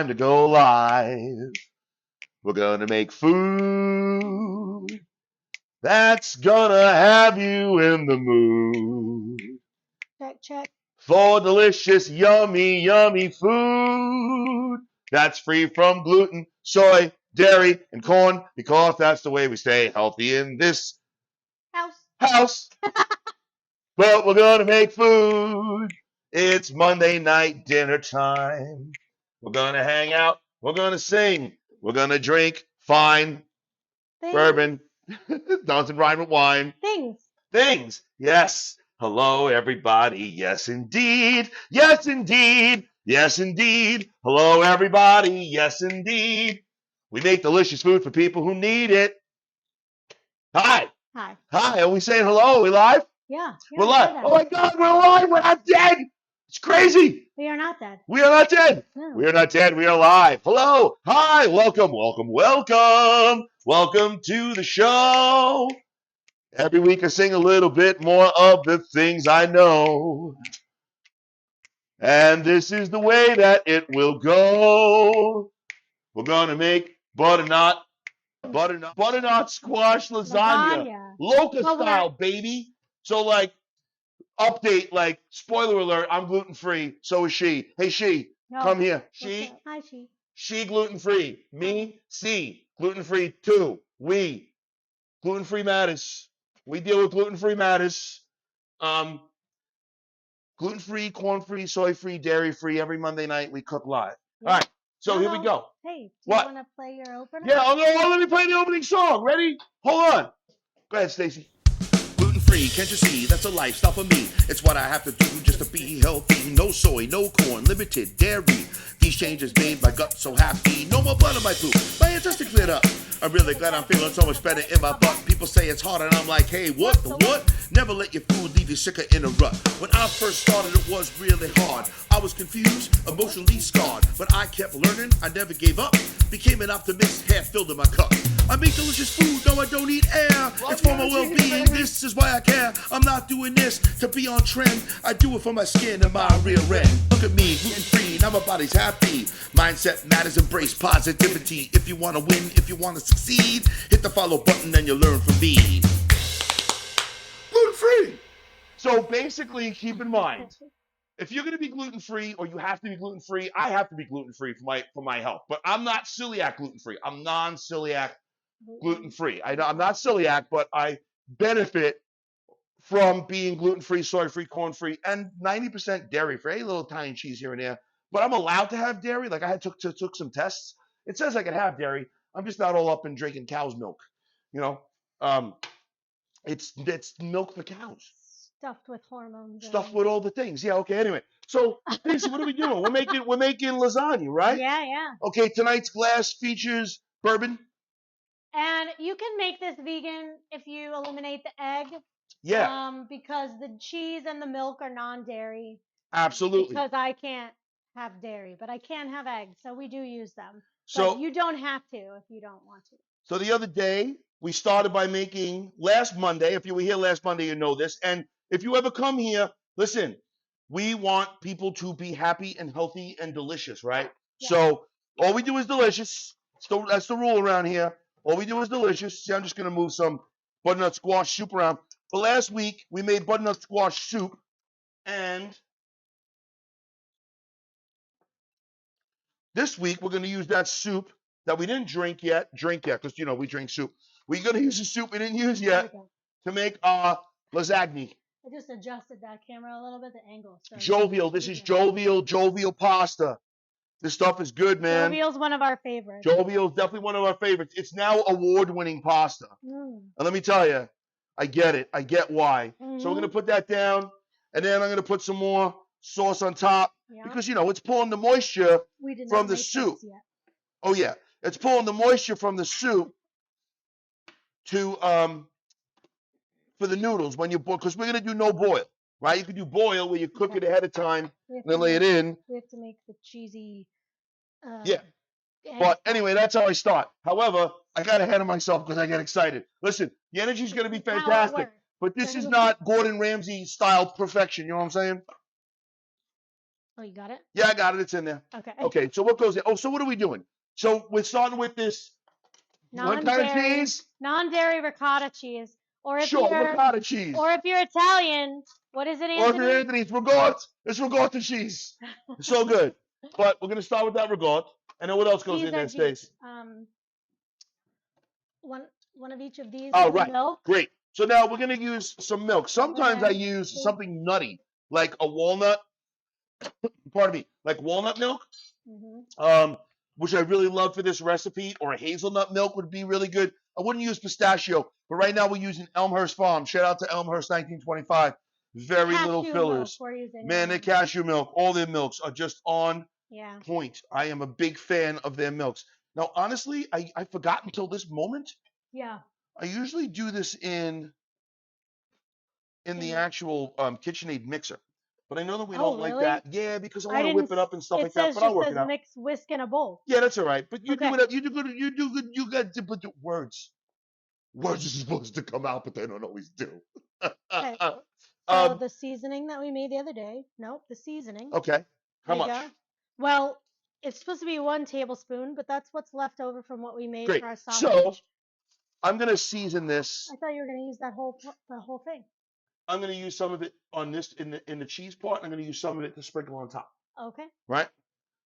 Time to go live. We're gonna make food that's gonna have you in the mood Check, check. for delicious, yummy, yummy food that's free from gluten, soy, dairy, and corn, because that's the way we stay healthy in this House. house. But we're gonna make food. It's Monday night dinner time. We're gonna hang out. We're gonna sing. We're gonna drink fine Things. bourbon. Doesn't rhyme with wine. Things. Things. Yes. Hello, everybody. Yes, indeed. Yes, indeed. Yes, indeed. Hello, everybody. Yes, indeed. We make delicious food for people who need it. Hi. Hi. Hi. Are we saying hello? Are we live? Yeah. We're live. Oh my God, we're alive. We're not dead. It's crazy. We are not dead. We are not dead. No. We are not dead. We are alive. Hello. Hi. Welcome. Welcome. Welcome. Welcome to the show. Every week I sing a little bit more of the things I know. And this is the way that it will go. We're going to make butternut squash lasagna. Loca style, baby. So like, update, like, spoiler alert, I'm gluten free. So is she. Hey, she, No. come here. She. Hi, she. She gluten free. Me, C, gluten free too. We, gluten free matters. We deal with gluten free matters. Gluten free, corn free, soy free, dairy free. Every Monday night we cook live. Yeah. All right. So here we go. Hey, do what? You want to play your opener? Yeah. Oh no. Let me play the opening song. Ready? Hold on. Go ahead, Stacy. Gluten free, can't you see? That's a lifestyle for me. It's what I have to do just to be healthy. No soy, no corn, limited dairy. These changes made my gut so happy. No more blood on my poop. My intestines cleared up. I'm really glad I'm feeling so much better in my butt. People say it's hard and I'm like, hey, what the what? Never let your food leave you sicker in a rut. When I first started, it was really hard. I was confused, emotionally scarred. But I kept learning, I never gave up. Became an optimist, half filled in my cup. I make delicious food, no I don't eat air. It's for my well-being, this is why I care. I'm not doing this to be on trend. I do it for my skin and my rear end. Look at me, gluten-free, now my body's happy. Mindset matters, embrace positivity. If you want to win, if you want to succeed, hit the follow button and you'll learn from me. Gluten-free. So basically, keep in mind, if you're going to be gluten-free or you have to be gluten-free, I have to be gluten-free for my health. But I'm not celiac gluten-free. I'm non-celiac gluten-free. I'm not celiac, but I benefit from being gluten-free, soy-free, corn-free, and 90% dairy-free. A little Italian cheese here and there. But I'm allowed to have dairy. Like I took some tests. It says I can have dairy. I'm just not all up in drinking cow's milk. You know, it's milk for cows. Stuffed with hormones. Stuffed with all the things. Yeah. Okay. Anyway, so Stacey, what are we doing? We're making lasagna, right? Yeah, yeah. Okay. Tonight's glass features bourbon. And you can make this vegan if you eliminate the egg. Yeah. Because the cheese and the milk are non-dairy. Absolutely. Because I can't have dairy, but I can have eggs, so we do use them. So but you don't have to if you don't want to. So the other day we started by making last Monday. If you were here last Monday, you know this. And if you ever come here, listen, we want people to be happy and healthy and delicious, right? Yeah. So all we do is delicious. So that's the rule around here. All we do is delicious. See, I'm just gonna move some butternut squash soup around. But last week we made butternut squash soup, and this week we're gonna use that soup that we didn't drink yet, because we drink soup. We're gonna use the soup we didn't use yet to make our lasagna. I just adjusted that camera a little bit, the angle. So jovial. This is jovial pasta. This stuff is good, man. Jovial's one of our favorites. Jovial's definitely one of our favorites. It's now award-winning pasta. And let me tell you, I get it. I get why. So we're gonna put that down, and then I'm gonna put some more sauce on top because it's pulling the moisture from the soup. Oh yeah, it's pulling the moisture from the soup to for the noodles when you boil, because we're gonna do no boil, right? You can do boil where you cook it ahead of time and then lay it in. We have to make the cheesy. Yeah. But anyway, that's how I start. However, I got ahead of myself because I get excited. Listen, the energy's gonna be fantastic, but this is not Gordon Ramsay style perfection. You know what I'm saying? Oh, you got it? Yeah, I got it. It's in there. Okay. Okay, so what goes in? Oh, so what are we doing? So we're starting with this. What kind of cheese? Non-dairy ricotta cheese. Or if Sure, you're ricotta cheese. or if you're Italian, what is it, Or if Anthony? you're Anthony, it's ricotta. It's ricotta cheese. It's so good. But we're gonna start with that ricotta. And then what else goes in there, Stace? One of each of these Oh, with right. milk. Great. So now we're gonna use some milk. Sometimes I then use something nutty, like a walnut. Pardon me, like walnut milk. Which I really love for this recipe, or a hazelnut milk would be really good. I wouldn't use pistachio, but right now we're using Elmhurst Farm. Shout out to Elmhurst 1925. Very little fillers. Man, their cashew milk, all their milks are just on point. I am a big fan of their milks. Now, honestly, I forgot until this moment. Yeah. I usually do this in the actual KitchenAid mixer. But I know that we don't like that. Yeah, because I want to whip it up and stuff like that. But I'll work it out. Mix, whisk in a bowl. Yeah, that's all right. But you do it. You do good. You do good. You got to put the words. Words are supposed to come out, but they don't always do. Okay. So the seasoning that we made the other day. Nope, the seasoning. Okay. How much? Go. Well, it's supposed to be 1 tablespoon, but that's what's left over from what we made for our sausage. So I'm gonna season this. I thought you were gonna use the whole thing. I'm going to use some of it on this in the cheese part. I'm going to use some of it to sprinkle on top. Okay. Right?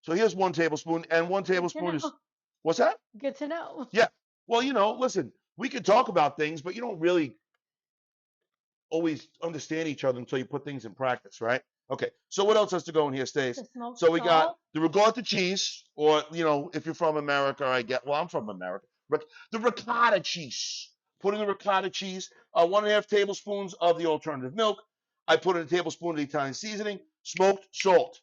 So here's 1 tablespoon, and 1 tablespoon is, what's that? Good to know. Yeah. Well, listen, we can talk about things, but you don't really always understand each other until you put things in practice, right? Okay. So what else has to go in here, Stace? So we got the ricotta cheese, or, if you're from America, I'm from America. The ricotta cheese. Put in the ricotta cheese, 1.5 tablespoons of the alternative milk. I put in a tablespoon of the Italian seasoning, smoked salt.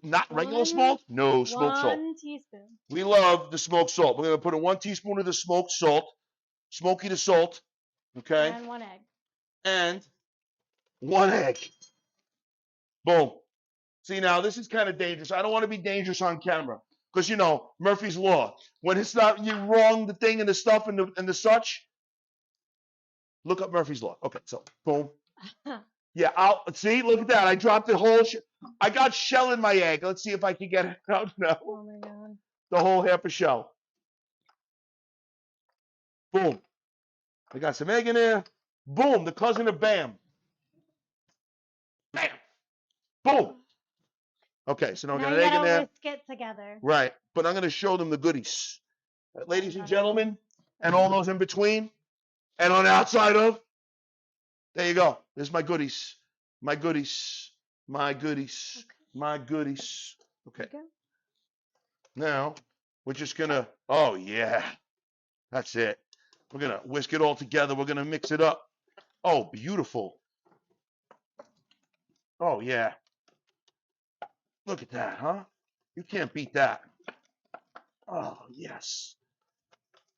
Not regular salt? No, smoked salt. 1 teaspoon. We love the smoked salt. We're going to put in 1 teaspoon of the smoked salt, smoky to salt, okay? And 1 egg. And 1 egg. Boom. See, now this is kind of dangerous. I don't want to be dangerous on camera. Because, Murphy's Law. When it's not, you wrong the thing and the stuff and the such, look up Murphy's Law. Okay, so, boom. Yeah, see, look at that. I dropped the whole, I got shell in my egg. Let's see if I can get it out now. Oh, my God. The whole half a shell. Boom. I got some egg in there. Boom, the cousin of Bam. Bam. Boom. Okay, so now we got an egg in there. Whisk it together. Right, but I'm going to show them the goodies. Ladies and gentlemen, and all those in between, and on the outside of, there you go. There's my goodies. My goodies. My goodies. Okay. My goodies. Okay. Now, we're just going to, oh, yeah. That's it. We're going to whisk it all together. We're going to mix it up. Oh, beautiful. Oh, yeah. Look at that, huh? You can't beat that. Oh, yes.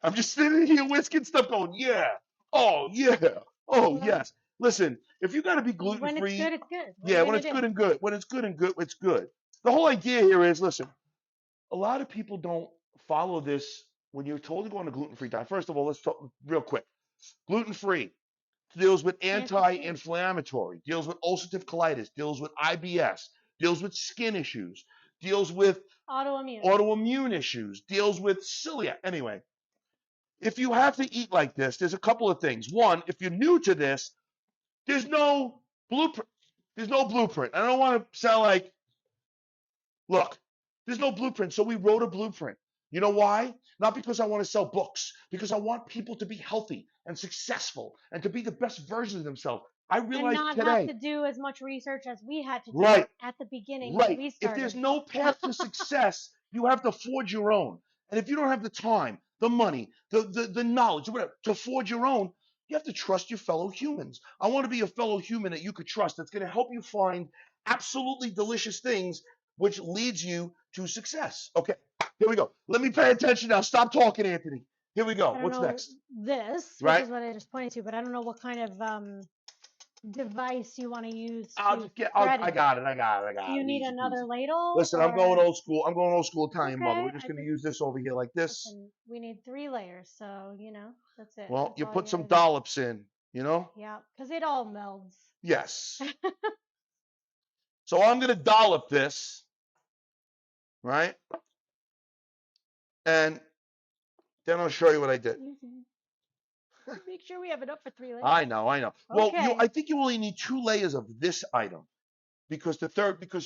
I'm just sitting here whisking stuff going, yeah. Oh, yeah. Oh, yes. Listen, if you got to be gluten-free. When it's good, it's good. Yeah, when it's good and good. When it's good and good, it's good. The whole idea here is, listen, a lot of people don't follow this when you're told to go on a gluten-free diet. First of all, let's talk real quick. Gluten-free deals with anti-inflammatory, deals with ulcerative colitis, deals with IBS, deals with skin issues, deals with autoimmune issues, deals with celiac. Anyway, if you have to eat like this, there's a couple of things. One, if you're new to this, there's no blueprint. There's no blueprint. I don't want to sound like, look, there's no blueprint. So we wrote a blueprint. You know why? Not because I want to sell books, because I want people to be healthy and successful and to be the best version of themselves. I realized and not have to do as much research as we had to do at the beginning when we started. If there's no path to success, you have to forge your own. And if you don't have the time, the money, the knowledge, whatever, to forge your own, you have to trust your fellow humans. I want to be a fellow human that you could trust that's going to help you find absolutely delicious things, which leads you to success. Okay, here we go. Let me pay attention now. Stop talking, Anthony. Here we go. What's next? This, which is what I just pointed to, but I don't know what kind of device you want to use. I got it. Do you need another ladle? Listen, I'm going old school. I'm going old school Italian mother. We're just going to use this over here like this. Listen, we need 3 layers, so that's it. Well, you put some dollops in, Yeah, because it all melds. Yes. So I'm going to dollop this, right? And then I'll show you what I did. Make sure we have enough for 3 layers. I know. Well, Okay. I think you only need 2 layers of this item because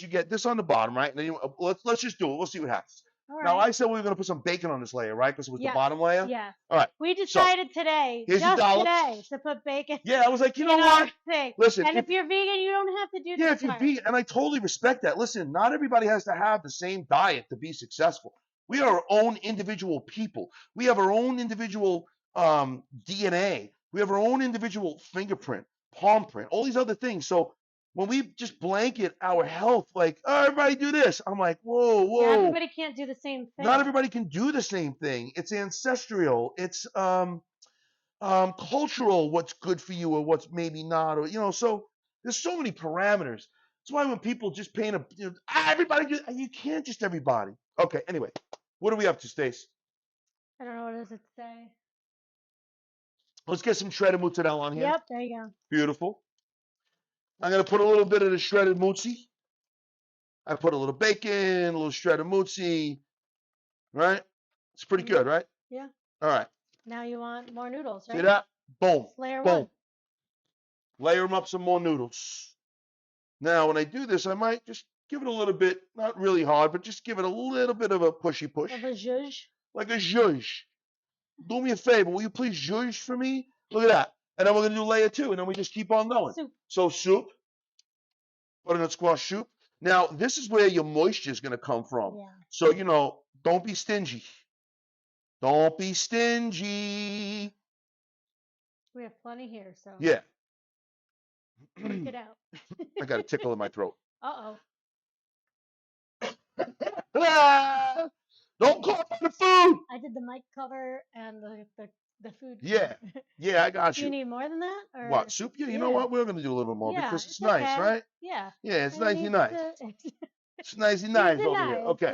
you get this on the bottom, right? And then let's just do it. We'll see what happens. All Now, right. I said we were going to put some bacon on this layer, right? Because it was the Yes. bottom layer. Yeah. All right. We decided today, here's your just dollops. today, to put bacon. Yeah, I was like, you know in our what? thing. Listen, And if you're vegan, you don't have to do Yeah, this if you're part. vegan, and I totally respect that. Listen, not everybody has to have the same diet to be successful. We are our own individual people. We have our own individual DNA. We have our own individual fingerprint, palm print, all these other things. So when we just blanket our health, like, oh, everybody do this, I'm like, whoa, whoa. Yeah, everybody can't do the same thing. Not everybody can do the same thing. It's ancestral. It's cultural, what's good for you or what's maybe not, or so there's so many parameters. That's why when people just paint everybody, you can't just everybody. Okay, anyway, what are we up to, Stace? I don't know, what does it say? Let's get some shredded mozzarella on here. Yep, there you go. Beautiful. I'm gonna put a little bit of the shredded mozzi. I put a little bacon, a little shredded mozzi, right? It's pretty good, right? Yeah. All right. Now you want more noodles, right? See that? Boom. Layer Boom. 1. Layer them up some more noodles. Now, when I do this, I might just give it a little bit, not really hard, but just give it a little bit of a pushy push. Of a zhuzh. Like a zhuzh. Do me a favor. Will you please zhuzh for me? Look at that. And then we're going to do layer 2, and then we just keep on going. Soup. So soup. Butternut squash soup. Now, this is where your moisture is going to come from. Yeah. So, don't be stingy. Don't be stingy. We have plenty here, so. Yeah. Work it out. I got a tickle in my throat. Uh-oh. Don't cough on the food. I did the mic cover and the food. Yeah. Yeah, I got Do you. you need more than that? Or? What, soup? Yeah, you know what? We're going to do a little bit more because it's nice, okay. right? Yeah. Yeah, it's I nicey need nice. It's nicey nice over here. Okay.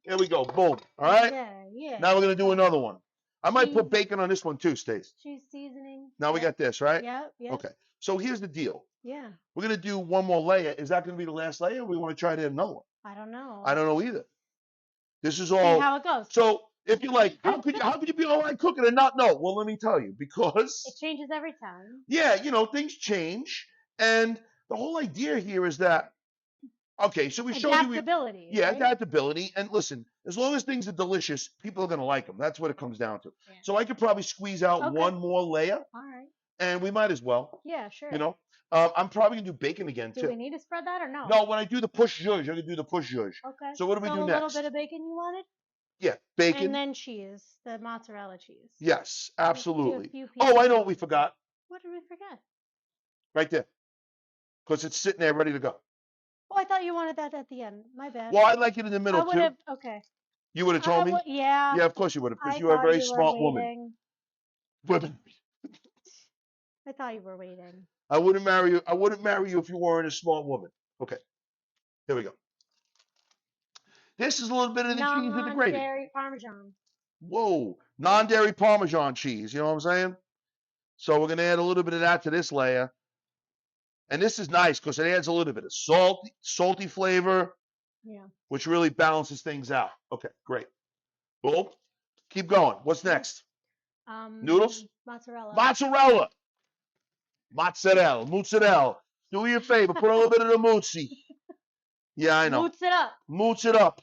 Here we go. Boom. All right? Yeah. Now we're going to do another one. I might put bacon on this one too, Stace. Cheese seasoning. Now we got this, right? Yeah. Okay. So here's the deal. Yeah. We're going to do one more layer. Is that going to be the last layer or we want to try to add another one? I don't know. I don't know either. This is all. See how it goes. So if you're like, how could you be all right cooking and not know? Well, let me tell you, because it changes every time. Yeah, things change, and the whole idea here is that okay, so we showed you adaptability. Yeah, right? adaptability, and listen, as long as things are delicious, people are gonna like them. That's what it comes down to. Yeah. So I could probably squeeze out one more layer. All right. And we might as well. Yeah, sure. I'm probably gonna do bacon again too. Do we need to spread that or no? No, when I do the push zhuzh, I'm gonna do the push zhuzh. Okay. So what do we do a next? little bit of bacon you wanted? Yeah, bacon. And then cheese, the mozzarella cheese. Yes, absolutely. Do a few Oh, I pieces. know what we forgot. What did we forget? Right there. Because it's sitting there ready to go. Oh, I thought you wanted that at the end. My bad. Well, I'd like it in the middle too. Okay. You would have told me? Yeah. Yeah, of course you would have, because I you are a thought very you were smart woman. waiting. Women. I thought you were waiting. I wouldn't marry you. I wouldn't marry you if you weren't a smart woman. Okay. Here we go. This is a little bit of the cheese with the gravy. Non-dairy Parmesan. Whoa. Non-dairy Parmesan cheese. You know what I'm saying? So we're going to add a little bit of that to this layer. And this is nice because it adds a little bit of salty flavor. Yeah. Which really balances things out. Okay, great. Boom. Keep going. What's next? Noodles? Mozzarella. Mozzarella. Do you a favor. Put a little bit of the mozzi. Yeah, I know. Moots it up. Moots it up.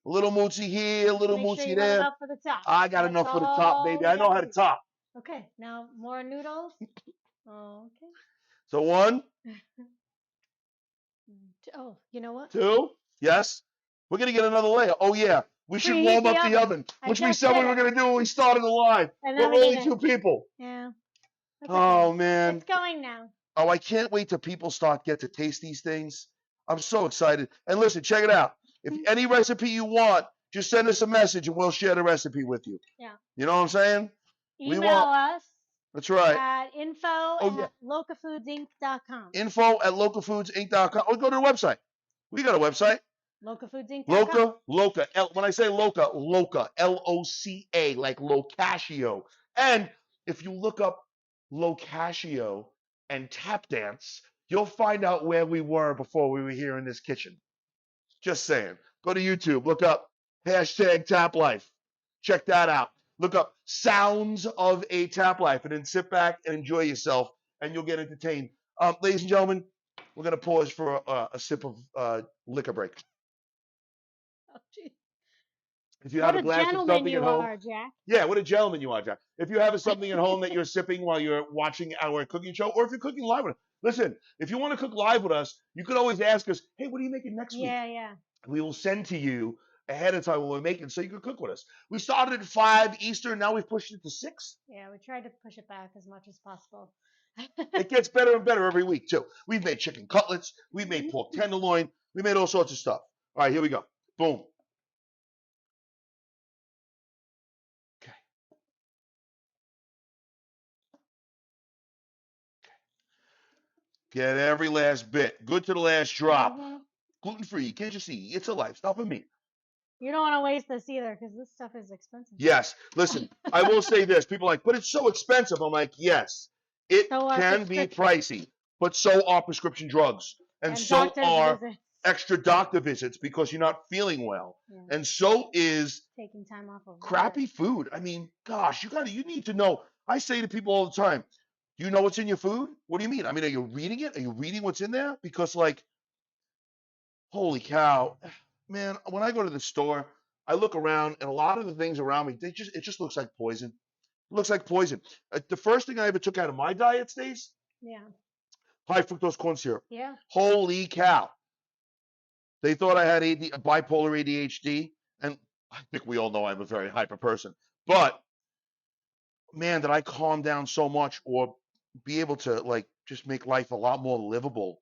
A little mozzi here, a little Make mozzi sure you there. got enough for the top. I got enough for the top, baby. I know how to top. Okay, now more noodles. Okay. So 1. Oh, you know what? 2. Yes. We're going to get another layer. Oh, yeah. We should Preheat warm up the oven, which we said we were going to do when we started the live. And We're only 2 people. Yeah. Oh, man. It's going now. Oh, I can't wait till people get to taste these things. I'm so excited. And listen, check it out. If any recipe you want, just send us a message and we'll share the recipe with you. Yeah. You know what I'm saying? Email us. That's right. At info@locafoodsinc.com. Info@locafoodsinc.com. Or go to the website. We got a website. Locafoodsinc.com. Loca. When I say Loca, Loca, like Locascio. And if you look up Locascio and tap dance, you'll find out where we were before we were here in this kitchen. Just saying. Go to YouTube, look up hashtag tap life. Check that out. Look up sounds of a tap life and then sit back and enjoy yourself and you'll get entertained. Ladies and gentlemen, we're going to pause for a sip of liquor break. Oh, geez. If you What have a a glass of gentleman something you at home, are, Jack. yeah, what a gentleman you are, Jack. If you have something at home that you're sipping while you're watching our cooking show, or if you're cooking live with us, listen, if you want to cook live with us, you could always ask us, hey, what are you making next week? Yeah. We will send to you ahead of time when we're making so you can cook with us. We started at 5 Eastern, now we've pushed it to 6. Yeah, we tried to push it back as much as possible. It gets better and better every week, too. We've made chicken cutlets, we've made pork tenderloin, we made all sorts of stuff. All right, here we go. Boom. Okay. Get every last bit. Good to the last drop. Gluten-free, can't you see? It's a lifestyle for me. You don't want to waste this either because this stuff is expensive. Yes. Listen, I will say this. People are like, but it's so expensive. I'm like, yes, it So can be pricey, but so are prescription drugs. And so doctor's are visits. extra doctor visits because you're not feeling well. Yeah. And so is Taking time off of crappy work. food. I mean, gosh, you need to know. I say to people all the time, do you know what's in your food? What do you mean? I mean, are you reading it? Are you reading what's in there? Because like, holy cow, man, when I go to the store, I look around and a lot of the things around me, it just looks like poison. It looks like poison. The first thing I ever took out of my diet, Stace, Yeah. high fructose corn syrup. Yeah. Holy cow. They thought I had bipolar ADHD, and I think we all know I'm a very hyper person. But man, did I calm down so much or be able to like just make life a lot more livable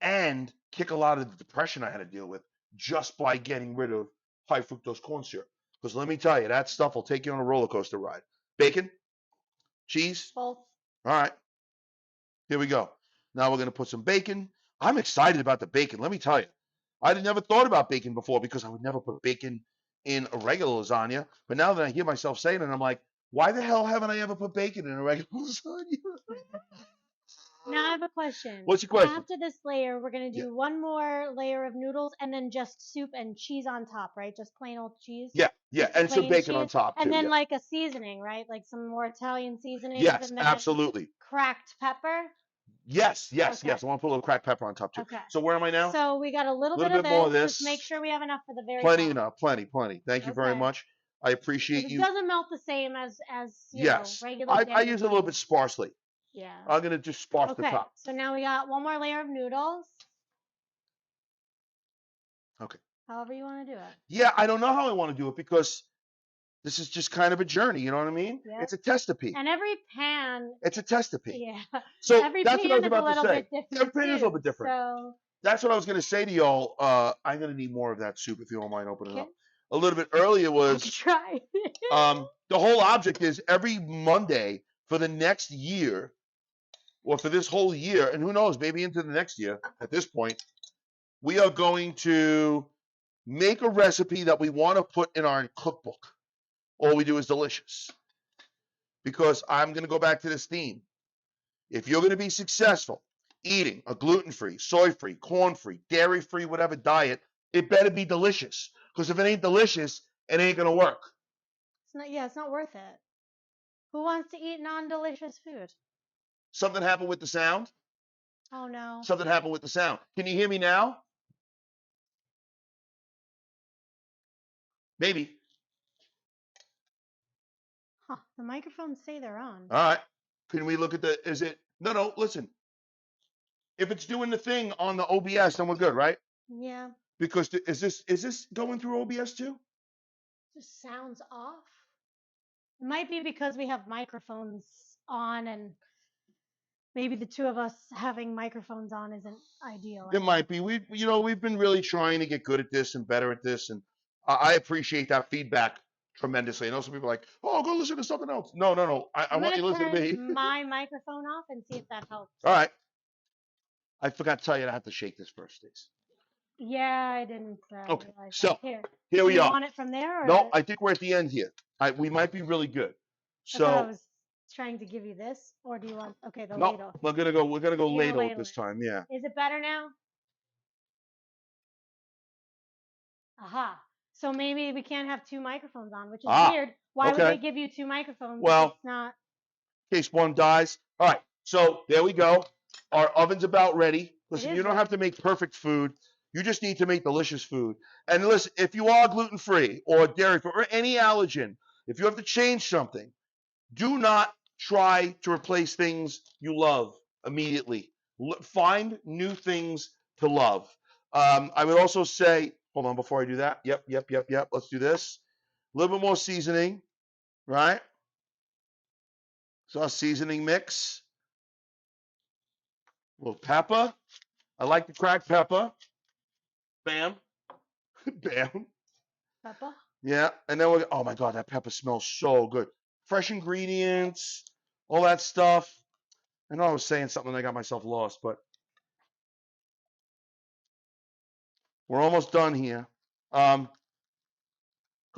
and kick a lot of the depression I had to deal with just by getting rid of high fructose corn syrup. Because let me tell you, that stuff will take you on a roller coaster ride. Bacon, cheese. Both. All right, here we go. Now we're going to put some bacon. I'm excited about the bacon. Let me tell you, I had never thought about bacon before because I would never put bacon in a regular lasagna. But now that I hear myself saying it, I'm like, why the hell haven't I ever put bacon in a regular lasagna? Now I have a question. What's your question? After this layer, we're gonna do one more layer of noodles and then just soup and cheese on top, right? Just plain old cheese. Yeah, Just and some plain bacon on cheese. top too. And then yeah. like a seasoning, right? Like some more Italian seasoning. Yes, and then absolutely. Cracked pepper. Yes. Okay. I want to put a little cracked pepper on top too. Okay. So where am I now? So we got a little bit more of this. this. Just make sure we have enough for the very Plenty top. enough. Plenty. Thank you very Okay. much. I appreciate It you. doesn't melt the same as Yes. regular. I use it a little bit sparsely. Yeah. I'm gonna just sparse the top. So now we got one more layer of noodles. Okay. However you want to do it. Yeah, I don't know how I want to do it because this is just kind of a journey. You know what I mean? Yep. It's a test-a-pee. And every pan. It's a test-a-pee. Yeah. So every that's pan what I was is about a little to say. bit different. Yeah, every pan is a little bit different. So that's what I was gonna say to y'all. I'm gonna need more of that soup if you don't mind opening it okay. up. A little bit earlier was try. the whole object is every Monday for the next year, or for this whole year, and who knows, maybe into the next year at this point, we are going to make a recipe that we want to put in our cookbook. All we do is delicious. Because I'm going to go back to this theme. If you're going to be successful eating a gluten-free, soy-free, corn-free, dairy-free, whatever diet, it better be delicious. Because if it ain't delicious, it ain't going to work. It's not worth it. Who wants to eat non-delicious food? Something happened with the sound. Oh no. Something happened with the sound. Can you hear me now? Maybe. Huh. The microphones say they're on. All right. Can we look at no, listen. If it's doing the thing on the OBS, then we're good, right? Yeah. Because is this going through OBS too? Just sounds off. It might be because we have microphones on and maybe the two of us having microphones on isn't ideal. It might be. We've been really trying to get good at this and better at this, and I appreciate that feedback tremendously. I know some people are like, oh, go listen to something else. No. I want you to listen to me. My microphone off and see if that helps. All right. I forgot to tell you I have to shake this first, Stace. Yeah, I didn't. Okay. Realize So that. here we you are. want it from there? Or No, I think we're at the end here. We might be really good. So trying to give you this, or do you want? Okay, the No, ladle. we're gonna go You're gonna ladle ladle this it. time. Yeah. Is it better now? Aha. So maybe we can't have two microphones on, which is weird. Why would they Okay. give you two microphones if Well, it's not? in case one dies. All right. So there we go. Our oven's about ready. Listen, is you don't ready. have to make perfect food. You just need to make delicious food. And listen, if you are gluten free or dairy free or any allergen, if you have to change something, do not try to replace things you love immediately. Find new things to love. I would also say, hold on, before I do that. Yep. Let's do this. A little bit more seasoning, right? So a seasoning mix. A little pepper. I like the cracked pepper. Bam. Bam. Pepper. Yeah. And then we're, oh my God, that pepper smells so good. Fresh ingredients, all that stuff. I know I was saying something and I got myself lost, but we're almost done here. Come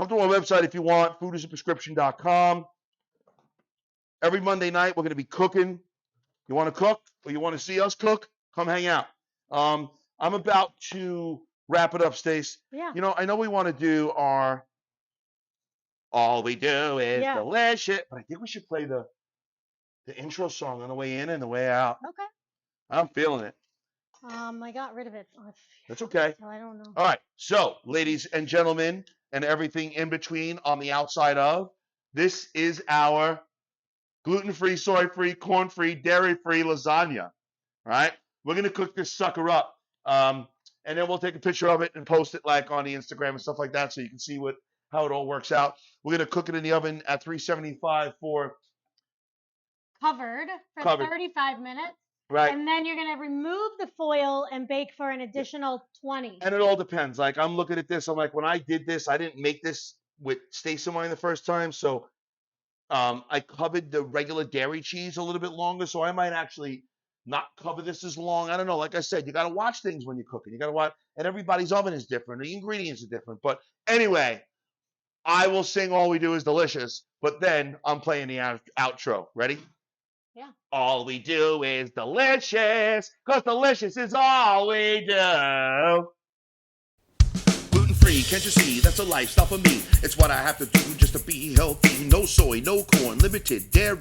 to our website if you want, foodisaprescription.com. Every Monday night, we're going to be cooking. You want to cook or you want to see us cook? Come hang out. I'm about to wrap it up, Stace. Yeah. You know, I know we want to do our all we do is delicious, but I think we should play the intro song on the way in and the way out. Okay. I'm feeling it. I got rid of it. That's okay. So I don't know. All right. So, ladies and gentlemen, and everything in between on the outside of, this is our gluten-free, soy-free, corn-free, dairy-free lasagna. All right. We're going to cook this sucker up. And then we'll take a picture of it and post it like on the Instagram and stuff like that so you can see how it all works out. We're going to cook it in the oven at 375 for covered for 35 minutes. Right. And then you're going to remove the foil and bake for an additional 20. And it all depends. Like I'm looking at this, I'm like, when I did this, I didn't make this with Stacy mine the first time, so I covered the regular dairy cheese a little bit longer, so I might actually not cover this as long. I don't know. Like I said, you got to watch things when you're cooking. You got to watch, and everybody's oven is different. The ingredients are different. But anyway, I will sing "All We Do Is Delicious," but then I'm playing the outro. Ready? Yeah. All we do is delicious, 'cause delicious is all we do. Gluten-free, can't you see? That's a lifestyle for me. It's what I have to do just to be healthy. No soy, no corn, limited dairy.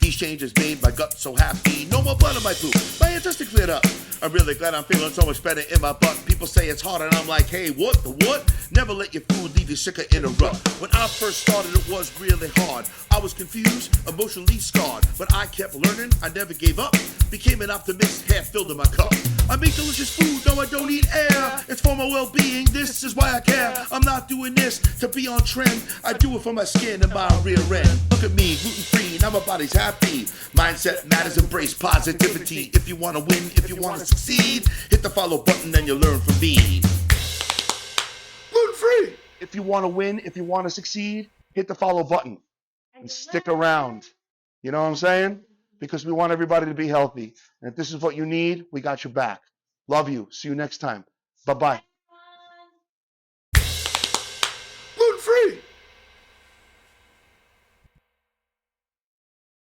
These changes made my gut so happy. No more blood in my poop, my intestines cleared up. I'm really glad I'm feeling so much better in my butt. People say it's hard and I'm like, hey, what the what? Never let your food leave you sicker in a rut. When I first started, it was really hard. I was confused, emotionally scarred, but I kept learning, I never gave up. Became an optimist, half filled in my cup. I make delicious food, no I don't need air. It's for my well-being, this is why I care. I'm not doing this to be on trend. I do it for my skin and my rear end. Look at me, gluten-free, now my body's happy. Mindset matters, embrace positivity. If you want to win, if you want to succeed, hit the follow button and you'll learn from me. Gluten-free! If you want to win, if you want to succeed, hit the follow button and stick around. You know what I'm saying? Because we want everybody to be healthy. And if this is what you need, we got your back. Love you. See you next time. Bye-bye.